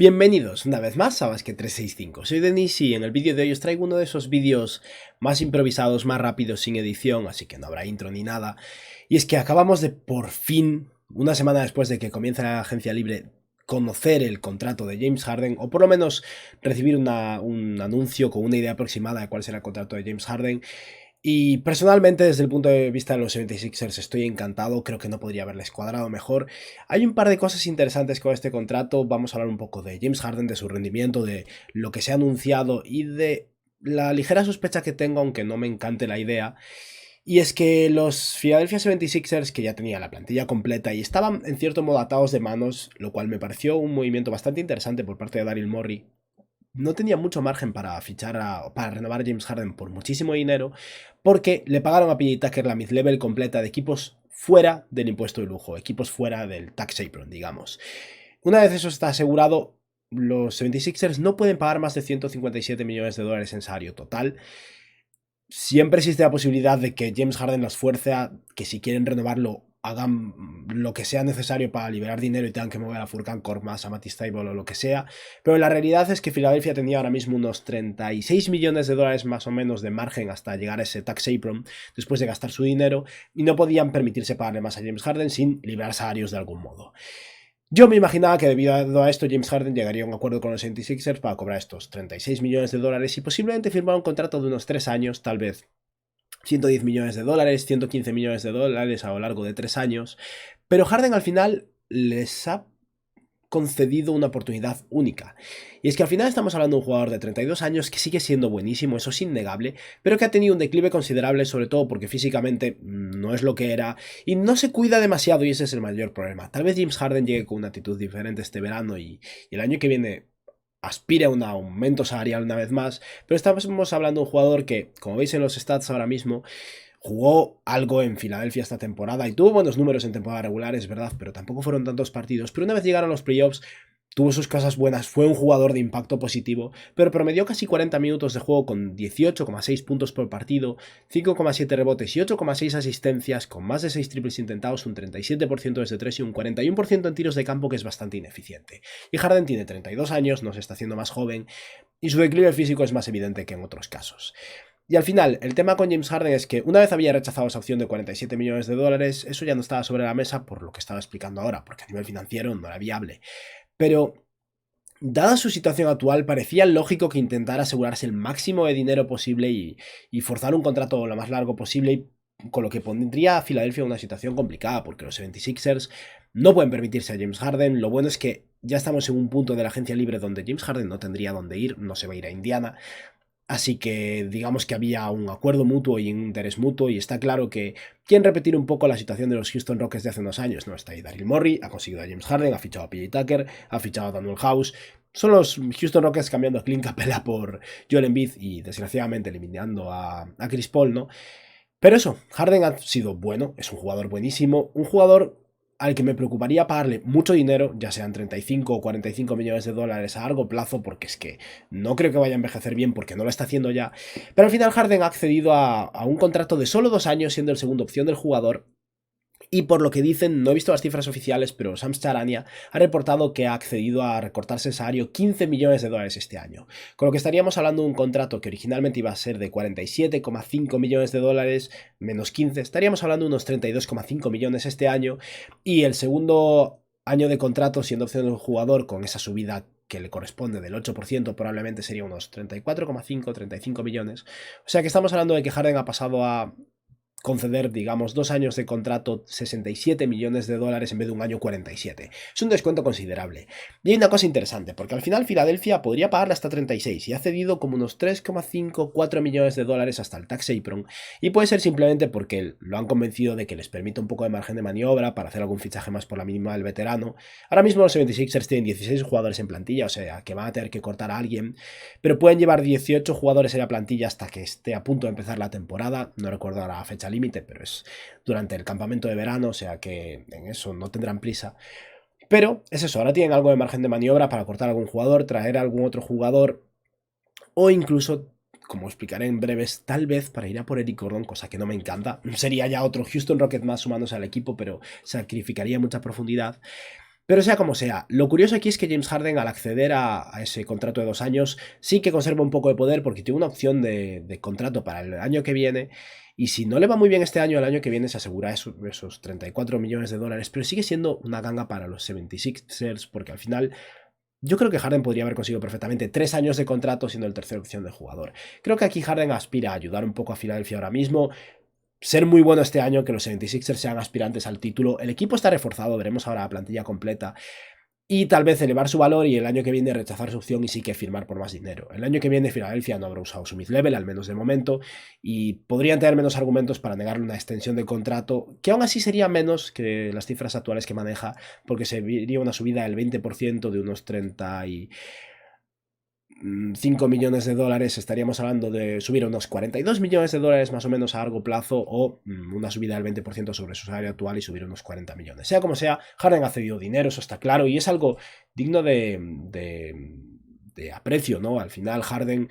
Bienvenidos una vez más a Basket 365. Soy Denis y en el vídeo de hoy os traigo uno de esos vídeos más improvisados, más rápidos, sin edición, así que no habrá intro ni nada. Y es que acabamos de por fin, una semana después de que comience la agencia libre, conocer el contrato de James Harden, o por lo menos recibir un anuncio con una idea aproximada de cuál será el contrato de James Harden. Y personalmente, desde el punto de vista de los 76ers, estoy encantado, creo que no podría haberles cuadrado mejor. Hay un par de cosas interesantes con este contrato, vamos a hablar un poco de James Harden, de su rendimiento, de lo que se ha anunciado y de la ligera sospecha que tengo, aunque no me encante la idea. Y es que los Philadelphia 76ers, que ya tenían la plantilla completa y estaban en cierto modo atados de manos, lo cual me pareció un movimiento bastante interesante por parte de Daryl Morey, no tenía mucho margen para para renovar a James Harden por muchísimo dinero, porque le pagaron a PJ Tucker la mid-level completa de equipos fuera del impuesto de lujo, equipos fuera del tax apron, digamos. Una vez eso está asegurado, los 76ers no pueden pagar más de 157 millones de dólares en salario total. Siempre existe la posibilidad de que James Harden los fuerce a que, si quieren renovarlo, hagan lo que sea necesario para liberar dinero y tengan que mover a Furkan Korkmaz, a Matisse Thybulle o lo que sea. Pero la realidad es que Filadelfia tenía ahora mismo unos 36 millones de dólares más o menos de margen hasta llegar a ese tax apron después de gastar su dinero, y no podían permitirse pagarle más a James Harden sin liberar salarios de algún modo. Yo me imaginaba que debido a esto James Harden llegaría a un acuerdo con los 76ers para cobrar estos 36 millones de dólares y posiblemente firmar un contrato de unos 3 años, tal vez 110 millones de dólares, 115 millones de dólares a lo largo de 3 años. Pero Harden al final les ha concedido una oportunidad única. Y es que al final estamos hablando de un jugador de 32 años que sigue siendo buenísimo, eso es innegable, pero que ha tenido un declive considerable, sobre todo porque físicamente no es lo que era y no se cuida demasiado, y ese es el mayor problema. Tal vez James Harden llegue con una actitud diferente este verano y el año que viene aspire a un aumento salarial una vez más, pero estamos hablando de un jugador que, como veis en los stats ahora mismo, jugó algo en Filadelfia esta temporada y tuvo buenos números en temporada regular, es verdad, pero tampoco fueron tantos partidos. Pero una vez llegaron los playoffs, tuvo sus cosas buenas, fue un jugador de impacto positivo, pero promedió casi 40 minutos de juego con 18,6 puntos por partido, 5,7 rebotes y 8,6 asistencias, con más de 6 triples intentados, un 37% desde 3 y un 41% en tiros de campo, que es bastante ineficiente. Y Harden tiene 32 años, no se está haciendo más joven, y su declive físico es más evidente que en otros casos. Y al final, el tema con James Harden es que una vez había rechazado esa opción de 47 millones de dólares, eso ya no estaba sobre la mesa por lo que estaba explicando ahora, porque a nivel financiero no era viable. Pero, dada su situación actual, parecía lógico que intentara asegurarse el máximo de dinero posible y forzar un contrato lo más largo posible, con lo que pondría a Filadelfia en una situación complicada, porque los 76ers no pueden permitirse a James Harden. Lo bueno es que ya estamos en un punto de la agencia libre donde James Harden no tendría dónde ir, no se va a ir a Indiana. Así que digamos que había un acuerdo mutuo y un interés mutuo, y está claro que quieren repetir un poco la situación de los Houston Rockets de hace unos años. No está ahí Daryl Morey, ha conseguido a James Harden, ha fichado a PJ Tucker, ha fichado a Daniel House. Son los Houston Rockets cambiando a Clint Capela por Joel Embiid y desgraciadamente eliminando a Chris Paul, ¿no? Pero eso, Harden ha sido bueno, es un jugador buenísimo, un jugador al que me preocuparía pagarle mucho dinero, ya sean 35 o 45 millones de dólares a largo plazo, porque es que no creo que vaya a envejecer bien, porque no lo está haciendo ya. Pero al final Harden ha accedido a un contrato de solo 2 años, siendo el segunda opción del jugador. Y por lo que dicen, no he visto las cifras oficiales, pero Shams Charania ha reportado que ha accedido a recortarse el salario 15 millones de dólares este año. Con lo que estaríamos hablando de un contrato que originalmente iba a ser de 47,5 millones de dólares, menos 15, estaríamos hablando de unos 32,5 millones este año. Y el segundo año de contrato, siendo opción del jugador, con esa subida que le corresponde del 8%, probablemente sería unos 34,5, 35 millones. O sea que estamos hablando de que Harden ha pasado a conceder, digamos, 2 años de contrato, 67 millones de dólares en vez de un año 47. Es un descuento considerable. Y hay una cosa interesante, porque al final Filadelfia podría pagarle hasta 36 y ha cedido como unos 3,5, 4 millones de dólares hasta el tax apron, y puede ser simplemente porque lo han convencido de que les permite un poco de margen de maniobra para hacer algún fichaje más por la mínima del veterano. Ahora mismo los 76ers tienen 16 jugadores en plantilla, o sea que van a tener que cortar a alguien, pero pueden llevar 18 jugadores en la plantilla hasta que esté a punto de empezar la temporada. No recuerdo la fecha límite, pero es durante el campamento de verano, o sea que en eso no tendrán prisa. Pero es eso, ahora tienen algo de margen de maniobra para cortar a algún jugador, traer a algún otro jugador, o incluso, como explicaré en breves, tal vez para ir a por Eric Gordon, cosa que no me encanta. Sería ya otro Houston Rocket más sumándose al equipo, pero sacrificaría mucha profundidad. Pero sea como sea, lo curioso aquí es que James Harden, al acceder a ese contrato de 2 años, sí que conserva un poco de poder porque tiene una opción de contrato para el año que viene. Y si no le va muy bien este año, el año que viene se asegura esos 34 millones de dólares. Pero sigue siendo una ganga para los 76ers porque al final yo creo que Harden podría haber conseguido perfectamente 3 años de contrato siendo el tercera opción de jugador. Creo que aquí Harden aspira a ayudar un poco a Philadelphia ahora mismo, ser muy bueno este año, que los 76ers sean aspirantes al título. El equipo está reforzado, veremos ahora la plantilla completa. Y tal vez elevar su valor y el año que viene rechazar su opción y sí que firmar por más dinero. El año que viene Filadelfia no habrá usado su mid-level, al menos de momento, y podrían tener menos argumentos para negarle una extensión de contrato, que aún así sería menos que las cifras actuales que maneja, porque se vería una subida del 20% de unos 5 millones de dólares, estaríamos hablando de subir unos 42 millones de dólares más o menos a largo plazo o una subida del 20% sobre su salario actual y subir unos 40 millones. Sea como sea, Harden ha cedido dinero, eso está claro, y es algo digno de aprecio, ¿no? Al final Harden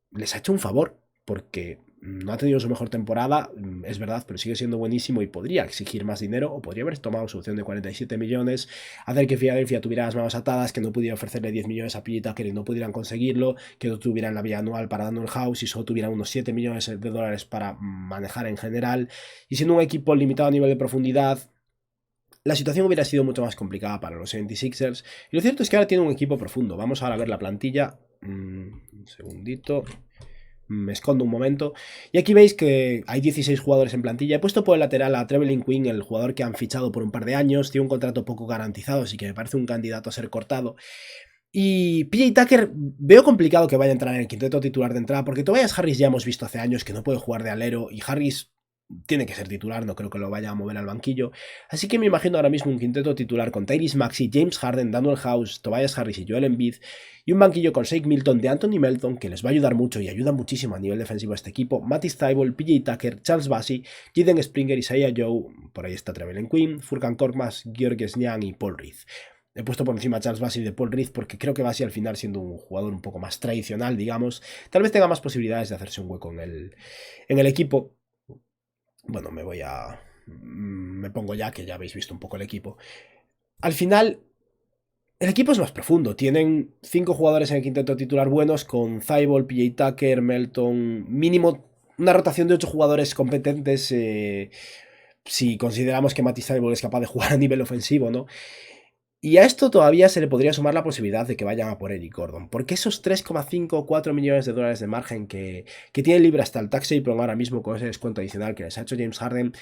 les ha hecho un favor porque no ha tenido su mejor temporada, es verdad, pero sigue siendo buenísimo y podría exigir más dinero o podría haber tomado su opción de 47 millones, hacer que Philadelphia tuviera las manos atadas, que no pudiera ofrecerle 10 millones a PJ Tucker y no pudieran conseguirlo, que no tuvieran la vía anual para Daniel House y solo tuvieran unos 7 millones de dólares para manejar en general, y siendo un equipo limitado a nivel de profundidad, la situación hubiera sido mucho más complicada para los 76ers. Y lo cierto es que ahora tiene un equipo profundo. Vamos ahora a ver la plantilla. Un segundito. Me escondo un momento. Y aquí veis que hay 16 jugadores en plantilla. He puesto por el lateral a Trevelin Quinn, el jugador que han fichado por un par de años. Tiene un contrato poco garantizado, así que me parece un candidato a ser cortado. Y PJ Tucker veo complicado que vaya a entrar en el quinteto titular de entrada, porque Tobias Harris ya hemos visto hace años que no puede jugar de alero, y Harris tiene que ser titular, no creo que lo vaya a mover al banquillo. Así que me imagino ahora mismo un quinteto titular con Tyrese Maxey, James Harden, Daniel House, Tobias Harris y Joel Embiid, y un banquillo con Shake Milton, de Anthony Melton, que les va a ayudar mucho y ayuda muchísimo a nivel defensivo a este equipo, Matisse Thybulle, PJ Tucker, Charles Bassey, Jaden Springer, Isaiah Joe, por ahí está Trevelin Quinn, Furkan Korkmaz, Georges Niang y Paul Reed. He puesto por encima a Charles Bassey de Paul Reed porque creo que Bassey al final, siendo un jugador un poco más tradicional, digamos, tal vez tenga más posibilidades de hacerse un hueco en el equipo. Bueno, me pongo ya, que ya habéis visto un poco el equipo. Al final, el equipo es más profundo. Tienen 5 jugadores en el quinteto titular buenos, con Thybulle, PJ Tucker, Melton, mínimo una rotación de 8 jugadores competentes, si consideramos que Matisse Thybulle es capaz de jugar a nivel ofensivo, ¿no? Y a esto todavía se le podría sumar la posibilidad de que vayan a por Eric Gordon, porque esos 3,5 o 4 millones de dólares de margen que tiene libre hasta el tax apron ahora mismo con ese descuento adicional que les ha hecho James Harden,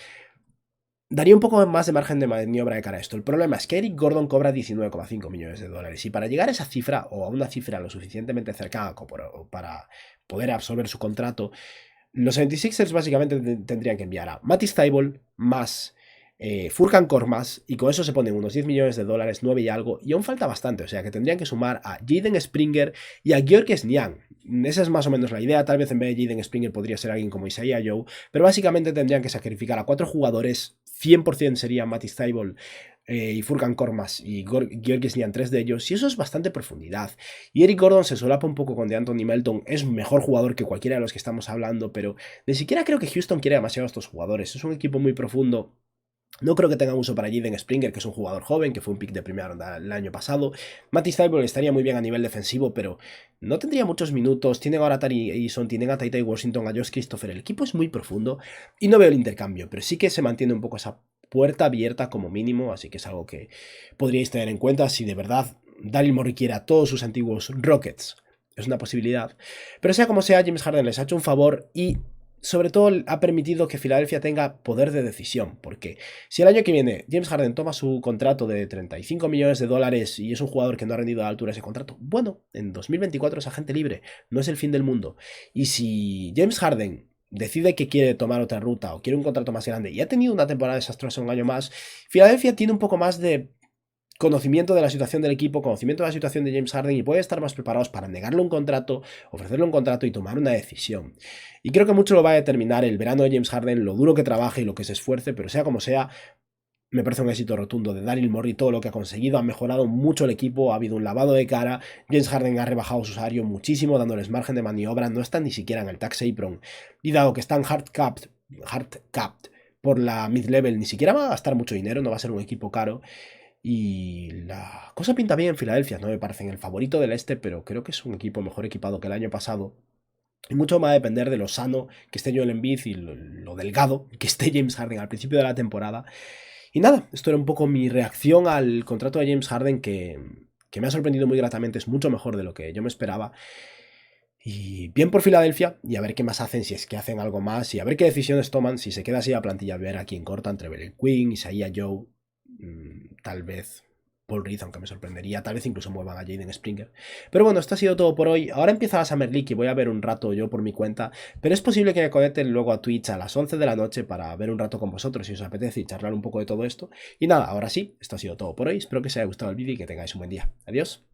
daría un poco más de margen de maniobra de cara a esto. El problema es que Eric Gordon cobra 19,5 millones de dólares y para llegar a esa cifra o a una cifra lo suficientemente cercana para poder absorber su contrato, los 76ers básicamente tendrían que enviar a Matisse Thybulle más Furkan Korkmaz, y con eso se ponen unos 10 millones de dólares, 9 y algo, y aún falta bastante, o sea que tendrían que sumar a Jaden Springer y a Georges Niang. Esa es más o menos la idea. Tal vez en vez de Jaden Springer podría ser alguien como Isaiah Joe, pero básicamente tendrían que sacrificar a 4 jugadores, 100% serían Matisse Thybulle y Furkan Korkmaz y Georges Niang, 3 de ellos, y eso es bastante profundidad. Y Eric Gordon se solapa un poco con de Anthony Melton, es mejor jugador que cualquiera de los que estamos hablando, pero ni siquiera creo que Houston quiera demasiado a estos jugadores. Es un equipo muy profundo. No creo que tengan uso para Jaden Springer, que es un jugador joven, que fue un pick de primera ronda el año pasado. Matisse Thybulle estaría muy bien a nivel defensivo, pero no tendría muchos minutos. Tienen ahora a Tari Eason, tienen a Ty Washington, a Josh Christopher. El equipo es muy profundo y no veo el intercambio, pero sí que se mantiene un poco esa puerta abierta como mínimo, así que es algo que podríais tener en cuenta si de verdad Daryl Morey quiere a todos sus antiguos Rockets. Es una posibilidad. Pero sea como sea, James Harden les ha hecho un favor y sobre todo ha permitido que Filadelfia tenga poder de decisión, porque si el año que viene James Harden toma su contrato de 35 millones de dólares y es un jugador que no ha rendido a la altura de ese contrato, bueno, en 2024 es agente libre, no es el fin del mundo. Y si James Harden decide que quiere tomar otra ruta o quiere un contrato más grande y ha tenido una temporada desastrosa un año más, Filadelfia tiene un poco más de conocimiento de la situación del equipo, conocimiento de la situación de James Harden y puede estar más preparados para negarle un contrato, ofrecerle un contrato y tomar una decisión. Y creo que mucho lo va a determinar el verano de James Harden, lo duro que trabaje y lo que se esfuerce, pero sea como sea, me parece un éxito rotundo de Daryl Morey, todo lo que ha conseguido, ha mejorado mucho el equipo, ha habido un lavado de cara, James Harden ha rebajado su salario muchísimo, dándoles margen de maniobra, no están ni siquiera en el tax apron, y dado que están hard capped por la mid-level, ni siquiera va a gastar mucho dinero, no va a ser un equipo caro. Y la cosa pinta bien en Filadelfia, no me parecen el favorito del este, pero creo que es un equipo mejor equipado que el año pasado. Y mucho va a depender de lo sano que esté Joel Embiid y lo delgado que esté James Harden al principio de la temporada. Y nada, esto era un poco mi reacción al contrato de James Harden que me ha sorprendido muy gratamente, es mucho mejor de lo que yo me esperaba. Y bien por Filadelfia, y a ver qué más hacen, si es que hacen algo más, y a ver qué decisiones toman, si se queda así la plantilla, ver a quién corta entre Belén Quinn, Isaiah Joe, tal vez Paul Reed, aunque me sorprendería, tal vez incluso muevan a Jaden Springer. Pero bueno, esto ha sido todo por hoy. Ahora empieza la Summer League y voy a ver un rato yo por mi cuenta, pero es posible que me conecten luego a Twitch a las 11 de la noche para ver un rato con vosotros si os apetece y charlar un poco de todo esto. Y nada, ahora sí, esto ha sido todo por hoy. Espero que os haya gustado el vídeo y que tengáis un buen día. Adiós.